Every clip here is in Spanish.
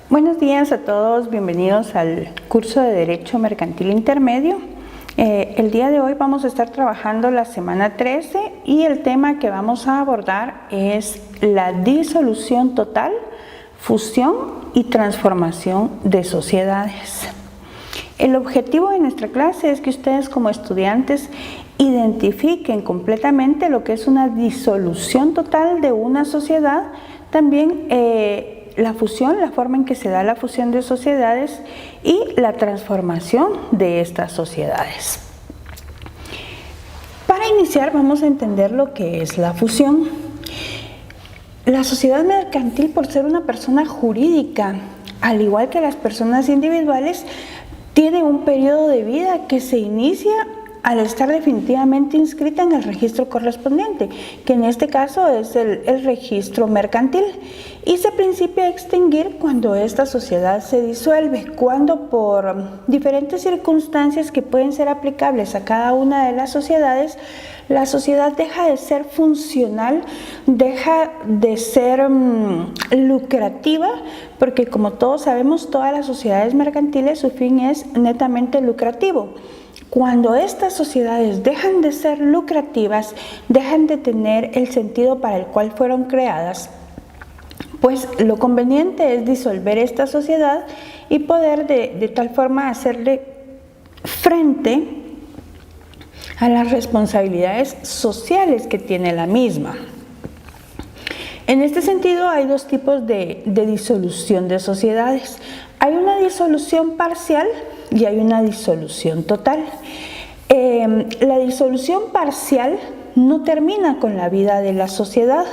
Buenos días a todos, bienvenidos al curso de Derecho Mercantil Intermedio. El día de hoy vamos a estar trabajando la semana 13 y el tema que vamos a abordar es la disolución total, fusión y transformación de sociedades. El objetivo de nuestra clase es que ustedes como estudiantes identifiquen completamente lo que es una disolución total de una sociedad, también la fusión, la forma en que se da la fusión de sociedades y la transformación de estas sociedades. Para iniciar vamos a entender lo que es la fusión. La sociedad mercantil, por ser una persona jurídica, al igual que las personas individuales, tiene un periodo de vida que se inicia al estar definitivamente inscrita en el registro correspondiente, que en este caso es el registro mercantil, y se principia a extinguir cuando esta sociedad se disuelve, cuando por diferentes circunstancias que pueden ser aplicables a cada una de las sociedades, la sociedad deja de ser funcional, deja de ser lucrativa, porque como todos sabemos, todas las sociedades mercantiles, su fin es netamente lucrativo. Cuando estas sociedades dejan de ser lucrativas, dejan de tener el sentido para el cual fueron creadas, pues lo conveniente es disolver esta sociedad y poder de tal forma hacerle frente a las responsabilidades sociales que tiene la misma. En este sentido hay dos tipos de disolución de sociedades. Hay una disolución parcial y hay una disolución total. La disolución parcial no termina con la vida de la sociedad,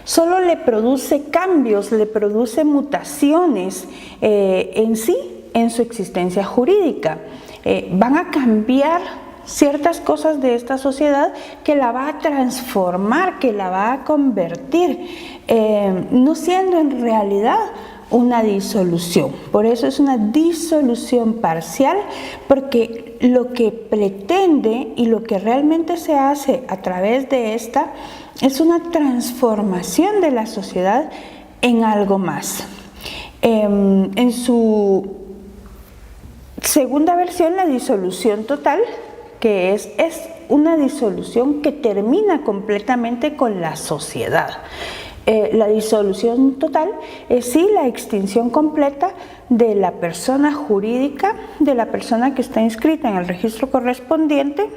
solo le produce cambios, le produce mutaciones en sí, en su existencia jurídica. Van a cambiar ciertas cosas de esta sociedad que la va a transformar, que la va a convertir, no siendo en realidad una disolución. Por eso es una disolución parcial, porque lo que pretende y lo que realmente se hace a través de esta es una transformación de la sociedad en algo más. En su segunda versión, la disolución total, que es una disolución que termina completamente con la sociedad. La disolución total es sí la extinción completa de la persona jurídica, de la persona que está inscrita en el registro correspondiente,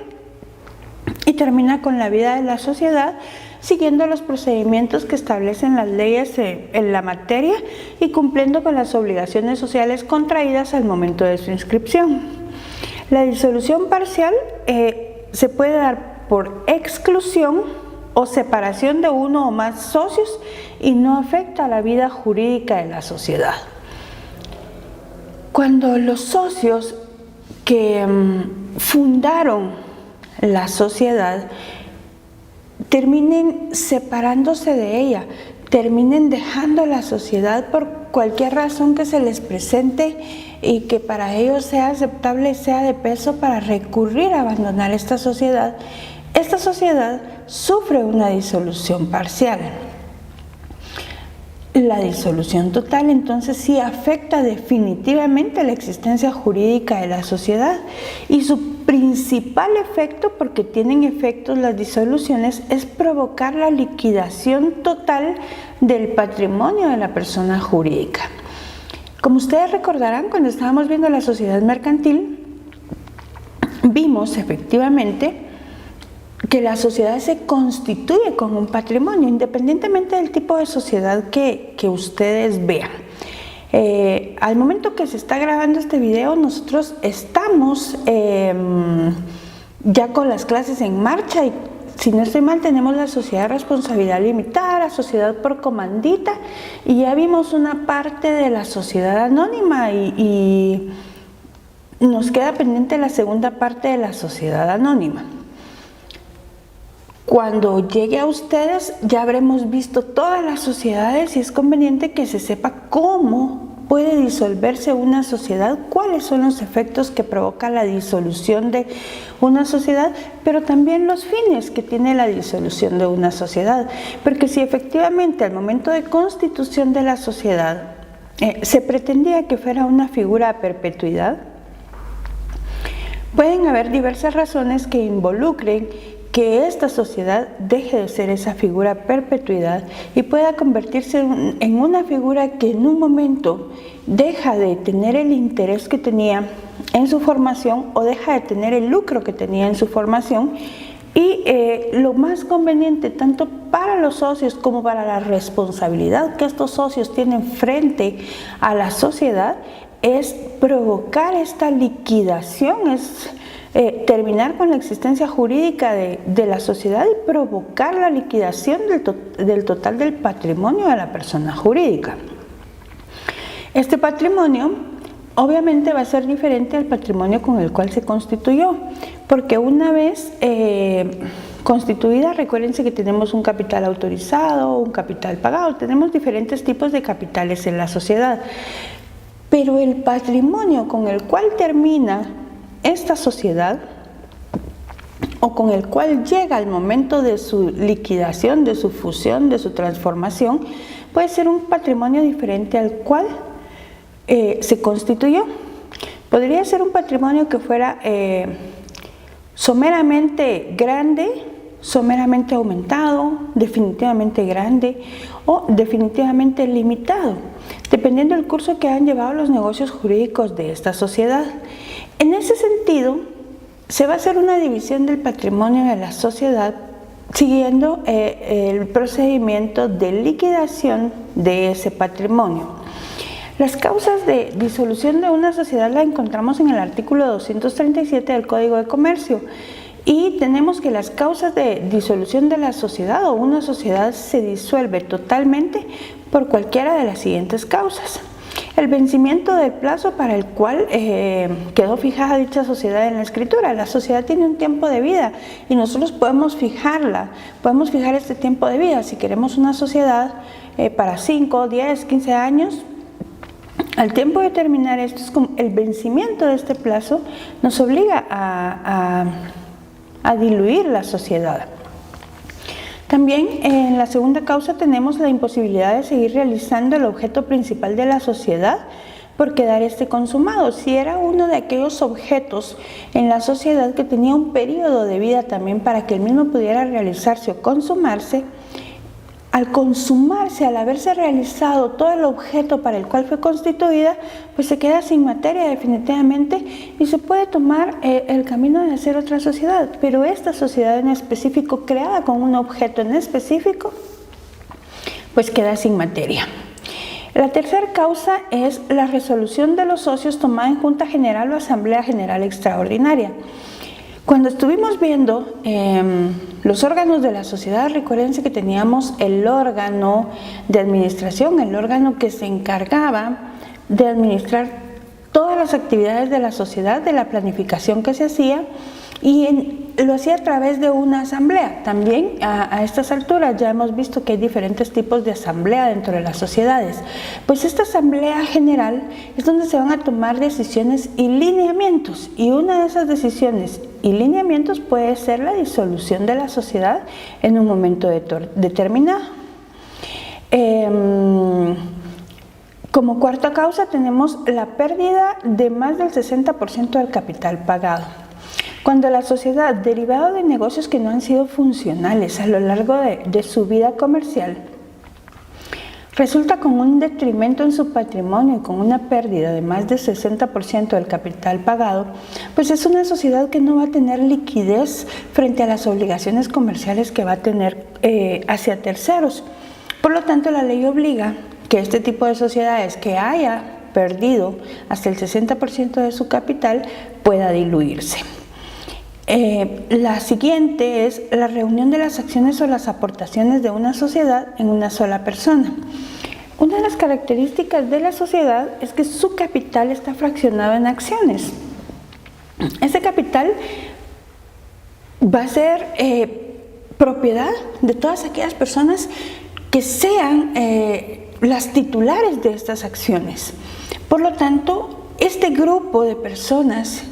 y termina con la vida de la sociedad siguiendo los procedimientos que establecen las leyes en la materia y cumpliendo con las obligaciones sociales contraídas al momento de su inscripción. La disolución parcial se puede dar por exclusión o separación de uno o más socios y no afecta a la vida jurídica de la sociedad. Cuando los socios que fundaron la sociedad terminen separándose de ella, terminen dejando la sociedad por cualquier razón que se les presente y que para ellos sea aceptable, sea de peso para recurrir a abandonar esta sociedad sufre una disolución parcial. La disolución total entonces sí afecta definitivamente la existencia jurídica de la sociedad, y su principal efecto, porque tienen efectos las disoluciones, es provocar la liquidación total del patrimonio de la persona jurídica. Como ustedes recordarán, cuando estábamos viendo la sociedad mercantil, vimos efectivamente que la sociedad se constituye con un patrimonio, independientemente del tipo de sociedad que ustedes vean. Al momento que se está grabando este video, nosotros estamos ya con las clases en marcha, y si no estoy mal tenemos la sociedad de responsabilidad limitada, la sociedad por comandita, y ya vimos una parte de la sociedad anónima y nos queda pendiente la segunda parte de la sociedad anónima. Cuando llegue a ustedes ya habremos visto todas las sociedades y es conveniente que se sepa cómo puede disolverse una sociedad, cuáles son los efectos que provoca la disolución de una sociedad, pero también los fines que tiene la disolución de una sociedad. Porque si efectivamente al momento de constitución de la sociedad se pretendía que fuera una figura a perpetuidad. Pueden haber diversas razones que involucren que esta sociedad deje de ser esa figura a perpetuidad y pueda convertirse en una figura que en un momento deja de tener el interés que tenía en su formación o deja de tener el lucro que tenía en su formación, y lo más conveniente tanto para los socios como para la responsabilidad que estos socios tienen frente a la sociedad es provocar esta liquidación, es terminar con la existencia jurídica de la sociedad y provocar la liquidación del total del patrimonio de la persona jurídica. Este patrimonio obviamente va a ser diferente al patrimonio con el cual se constituyó, porque una vez constituida, recuérdense que tenemos un capital autorizado, un capital pagado, tenemos diferentes tipos de capitales en la sociedad, pero el patrimonio con el cual termina esta sociedad o con el cual llega al momento de su liquidación, de su fusión, de su transformación, puede ser un patrimonio diferente al cual se constituyó. Podría ser un patrimonio que fuera someramente grande, someramente aumentado, definitivamente grande o definitivamente limitado, dependiendo del curso que han llevado los negocios jurídicos de esta sociedad. En ese sentido, se va a hacer una división del patrimonio de la sociedad siguiendo el procedimiento de liquidación de ese patrimonio. Las causas de disolución de una sociedad la encontramos en el artículo 237 del Código de Comercio, y tenemos que las causas de disolución de la sociedad o una sociedad se disuelve totalmente por cualquiera de las siguientes causas. El vencimiento del plazo para el cual quedó fijada dicha sociedad en la escritura. La sociedad tiene un tiempo de vida y nosotros podemos fijar este tiempo de vida. Si queremos una sociedad para 5, 10, 15 años, al tiempo de terminar esto, es como el vencimiento de este plazo nos obliga a diluir la sociedad. También en la segunda causa tenemos la imposibilidad de seguir realizando el objeto principal de la sociedad por quedar este consumado. Si era uno de aquellos objetos en la sociedad que tenía un periodo de vida también para que el mismo pudiera realizarse o consumarse, al consumarse, al haberse realizado todo el objeto para el cual fue constituida, pues se queda sin materia definitivamente y se puede tomar el camino de hacer otra sociedad. Pero esta sociedad en específico, creada con un objeto en específico, pues queda sin materia. La tercera causa es la resolución de los socios tomada en Junta General o Asamblea General Extraordinaria. Cuando estuvimos viendo los órganos de la sociedad, recuérdense que teníamos el órgano de administración, el órgano que se encargaba de administrar todas las actividades de la sociedad, de la planificación que se hacía, y lo hacía a través de una asamblea. También a estas alturas ya hemos visto que hay diferentes tipos de asamblea dentro de las sociedades. Pues esta asamblea general es donde se van a tomar decisiones y lineamientos, y una de esas decisiones y lineamientos puede ser la disolución de la sociedad en un momento determinado. Como cuarta causa tenemos la pérdida de más del 60% del capital pagado. Cuando la sociedad, derivado de negocios que no han sido funcionales a lo largo de su vida comercial, resulta con un detrimento en su patrimonio y con una pérdida de más del 60% del capital pagado, pues es una sociedad que no va a tener liquidez frente a las obligaciones comerciales que va a tener hacia terceros. Por lo tanto, la ley obliga que este tipo de sociedades que haya perdido hasta el 60% de su capital pueda diluirse. La siguiente es la reunión de las acciones o las aportaciones de una sociedad en una sola persona. Una de las características de la sociedad es que su capital está fraccionado en acciones. Ese capital va a ser propiedad de todas aquellas personas que sean las titulares de estas acciones. Por lo tanto, este grupo de personas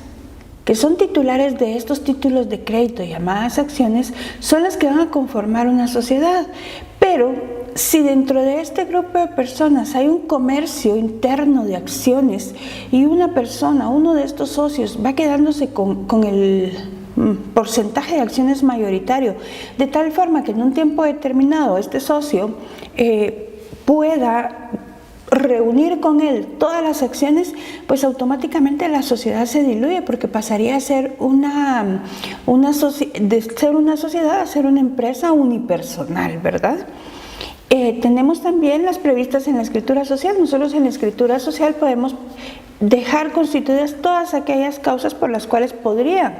que son titulares de estos títulos de crédito llamadas acciones, son las que van a conformar una sociedad. Pero si dentro de este grupo de personas hay un comercio interno de acciones y una persona, uno de estos socios, va quedándose con el porcentaje de acciones mayoritario, de tal forma que en un tiempo determinado este socio pueda reunir con él todas las acciones, pues automáticamente la sociedad se diluye, porque pasaría a ser de ser una sociedad a ser una empresa unipersonal, ¿verdad? Tenemos también las previstas en la escritura social. Nosotros en la escritura social podemos dejar constituidas todas aquellas causas por las cuales podría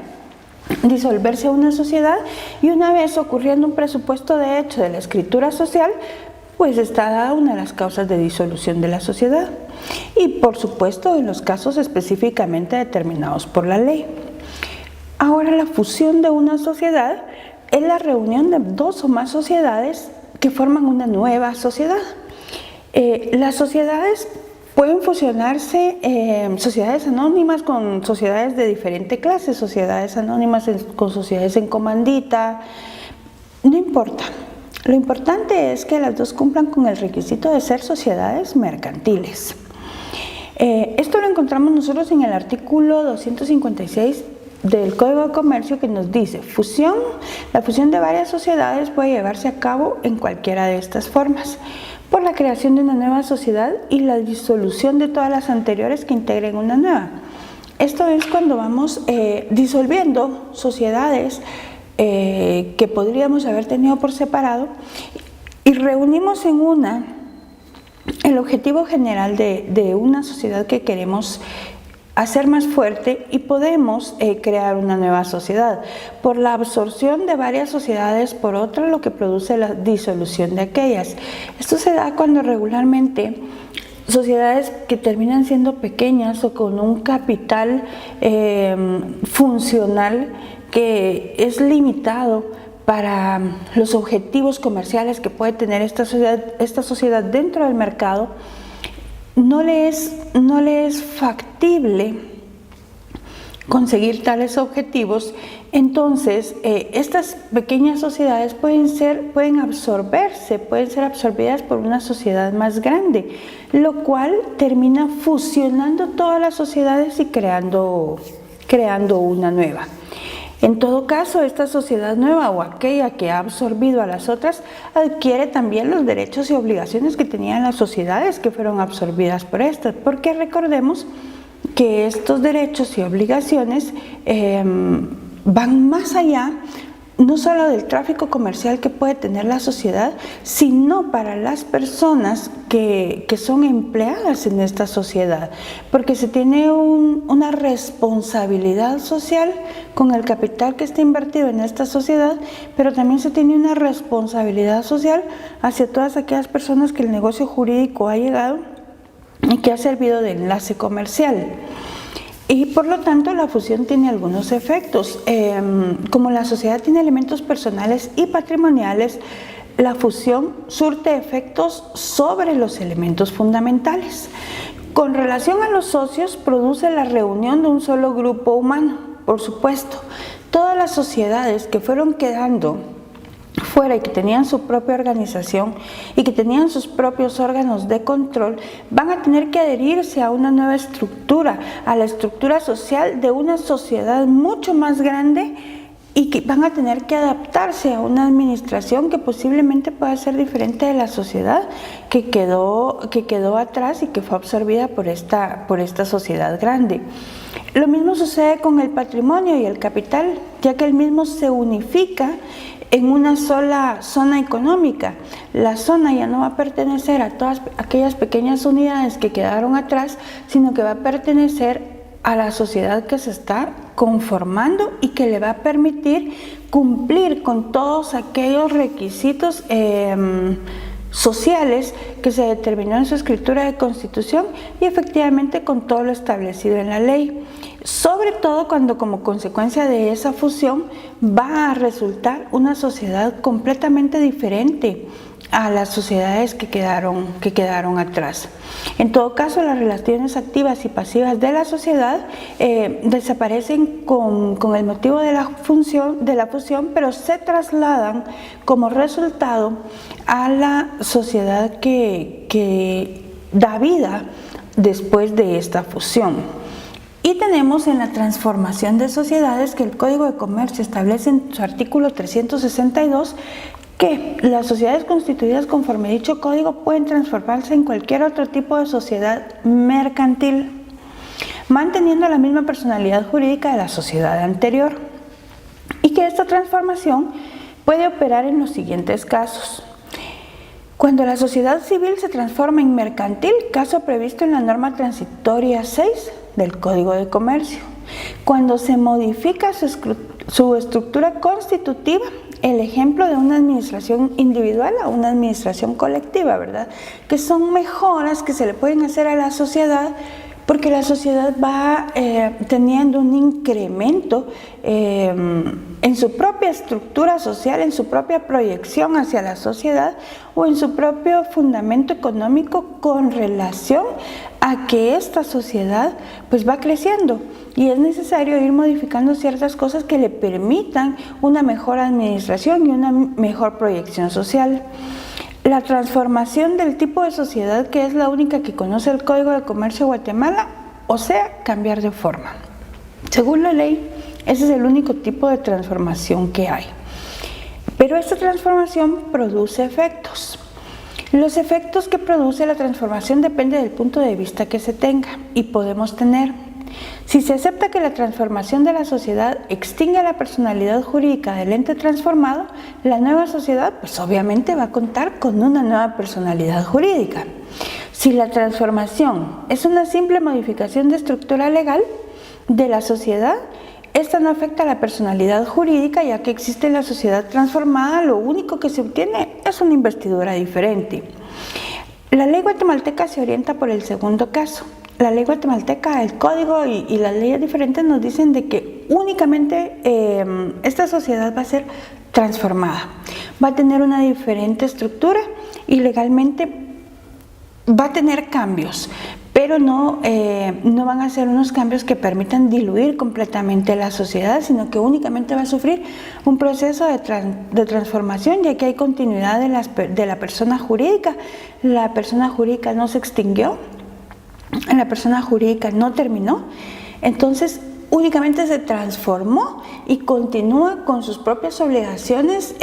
disolverse una sociedad, y una vez ocurriendo un presupuesto de hecho de la escritura social, pues está dada una de las causas de disolución de la sociedad, y por supuesto en los casos específicamente determinados por la ley. Ahora, la fusión de una sociedad es la reunión de dos o más sociedades que forman una nueva sociedad. Las sociedades pueden fusionarse, sociedades anónimas con sociedades de diferente clase, sociedades anónimas con sociedades en comandita, no importa. Lo importante es que las dos cumplan con el requisito de ser sociedades mercantiles. Esto lo encontramos nosotros en el artículo 256 del Código de Comercio, que nos dice: la fusión de varias sociedades puede llevarse a cabo en cualquiera de estas formas, por la creación de una nueva sociedad y la disolución de todas las anteriores que integren una nueva. Esto es cuando vamos disolviendo sociedades que podríamos haber tenido por separado y reunimos en una el objetivo general de una sociedad que queremos hacer más fuerte, y podemos crear una nueva sociedad por la absorción de varias sociedades por otra, lo que produce la disolución de aquellas. Esto se da cuando regularmente sociedades que terminan siendo pequeñas o con un capital funcional que es limitado para los objetivos comerciales que puede tener esta sociedad dentro del mercado, no le es factible conseguir tales objetivos. Entonces estas pequeñas sociedades pueden ser absorbidas por una sociedad más grande, lo cual termina fusionando todas las sociedades y creando una nueva. En todo caso, esta sociedad nueva o aquella que ha absorbido a las otras adquiere también los derechos y obligaciones que tenían las sociedades que fueron absorbidas por estas, porque recordemos que estos derechos y obligaciones van más allá, no solo del tráfico comercial que puede tener la sociedad, sino para las personas que son empleadas en esta sociedad, porque se tiene una responsabilidad social con el capital que está invertido en esta sociedad, pero también se tiene una responsabilidad social hacia todas aquellas personas que el negocio jurídico ha llegado y que ha servido de enlace comercial. Y por lo tanto la fusión tiene algunos efectos. Como la sociedad tiene elementos personales y patrimoniales, la fusión surte efectos sobre los elementos fundamentales. Con relación a los socios, produce la reunión de un solo grupo humano. Por supuesto, todas las sociedades que fueron quedando fuera y que tenían su propia organización y que tenían sus propios órganos de control, van a tener que adherirse a una nueva estructura, a la estructura social de una sociedad mucho más grande, y que van a tener que adaptarse a una administración que posiblemente pueda ser diferente de la sociedad que quedó atrás y que fue absorbida por esta sociedad grande. Lo mismo sucede con el patrimonio y el capital, ya que el mismo se unifica en una sola zona económica. La zona ya no va a pertenecer a todas aquellas pequeñas unidades que quedaron atrás, sino que va a pertenecer a la sociedad que se está conformando y que le va a permitir cumplir con todos aquellos requisitos sociales que se determinó en su escritura de constitución y efectivamente con todo lo establecido en la ley. Sobre todo cuando como consecuencia de esa fusión va a resultar una sociedad completamente diferente a las sociedades que quedaron atrás. En todo caso, las relaciones activas y pasivas de la sociedad desaparecen con el motivo de la fusión, pero se trasladan como resultado a la sociedad que da vida después de esta fusión. Y tenemos en la transformación de sociedades que el Código de Comercio establece en su artículo 362 que las sociedades constituidas conforme dicho código pueden transformarse en cualquier otro tipo de sociedad mercantil, manteniendo la misma personalidad jurídica de la sociedad anterior, y que esta transformación puede operar en los siguientes casos. Cuando la sociedad civil se transforma en mercantil, caso previsto en la norma transitoria 6 del Código de Comercio. Cuando se modifica su estructura constitutiva, el ejemplo de una administración individual a una administración colectiva, ¿verdad? Que son mejoras que se le pueden hacer a la sociedad porque la sociedad va teniendo un incremento en su propia estructura social, en su propia proyección hacia la sociedad o en su propio fundamento económico con relación a que esta sociedad pues va creciendo y es necesario ir modificando ciertas cosas que le permitan una mejor administración y una mejor proyección social. La transformación del tipo de sociedad, que es la única que conoce el Código de Comercio de Guatemala, o sea, cambiar de forma. Según la ley, ese es el único tipo de transformación que hay. Pero esta transformación produce efectos. Los efectos que produce la transformación dependen del punto de vista que se tenga y podemos tener. Si se acepta que la transformación de la sociedad extingue la personalidad jurídica del ente transformado, la nueva sociedad pues obviamente va a contar con una nueva personalidad jurídica. Si la transformación es una simple modificación de estructura legal de la sociedad, esta no afecta a la personalidad jurídica, ya que existe en la sociedad transformada, lo único que se obtiene es una investidura diferente. La ley guatemalteca se orienta por el segundo caso. La ley guatemalteca, el código y las leyes diferentes nos dicen de que únicamente esta sociedad va a ser transformada, va a tener una diferente estructura y legalmente va a tener cambios, pero no van a ser unos cambios que permitan diluir completamente la sociedad, sino que únicamente va a sufrir un proceso de transformación, ya que hay continuidad de la persona jurídica. La persona jurídica no se extinguió, la persona jurídica no terminó, entonces únicamente se transformó y continúa con sus propias obligaciones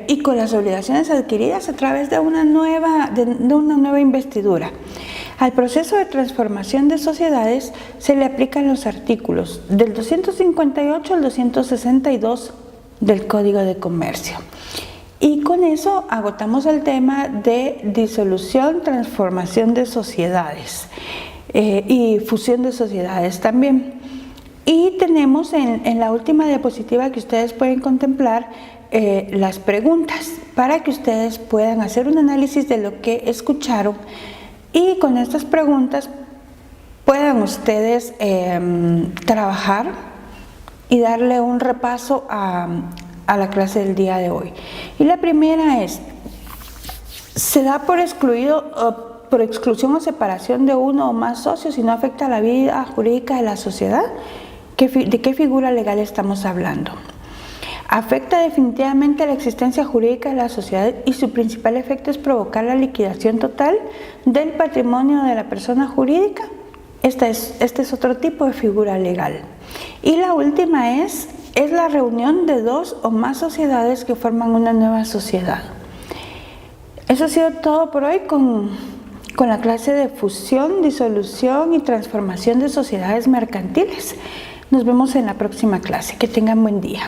y con las obligaciones adquiridas a través de una nueva investidura. Al proceso de transformación de sociedades se le aplican los artículos del 258 al 262 del Código de Comercio. Y con eso agotamos el tema de disolución, transformación de sociedades y fusión de sociedades también. Y tenemos en la última diapositiva que ustedes pueden contemplar las preguntas para que ustedes puedan hacer un análisis de lo que escucharon y con estas preguntas puedan ustedes trabajar y darle un repaso a la clase del día de hoy. Y la primera es, ¿se da por exclusión o separación de uno o más socios y no afecta la vida jurídica de la sociedad? ¿De qué figura legal estamos hablando? Afecta definitivamente la existencia jurídica de la sociedad y su principal efecto es provocar la liquidación total del patrimonio de la persona jurídica. Este es otro tipo de figura legal. Y la última es la reunión de dos o más sociedades que forman una nueva sociedad. Eso ha sido todo por hoy con la clase de fusión, disolución y transformación de sociedades mercantiles. Nos vemos en la próxima clase. Que tengan buen día.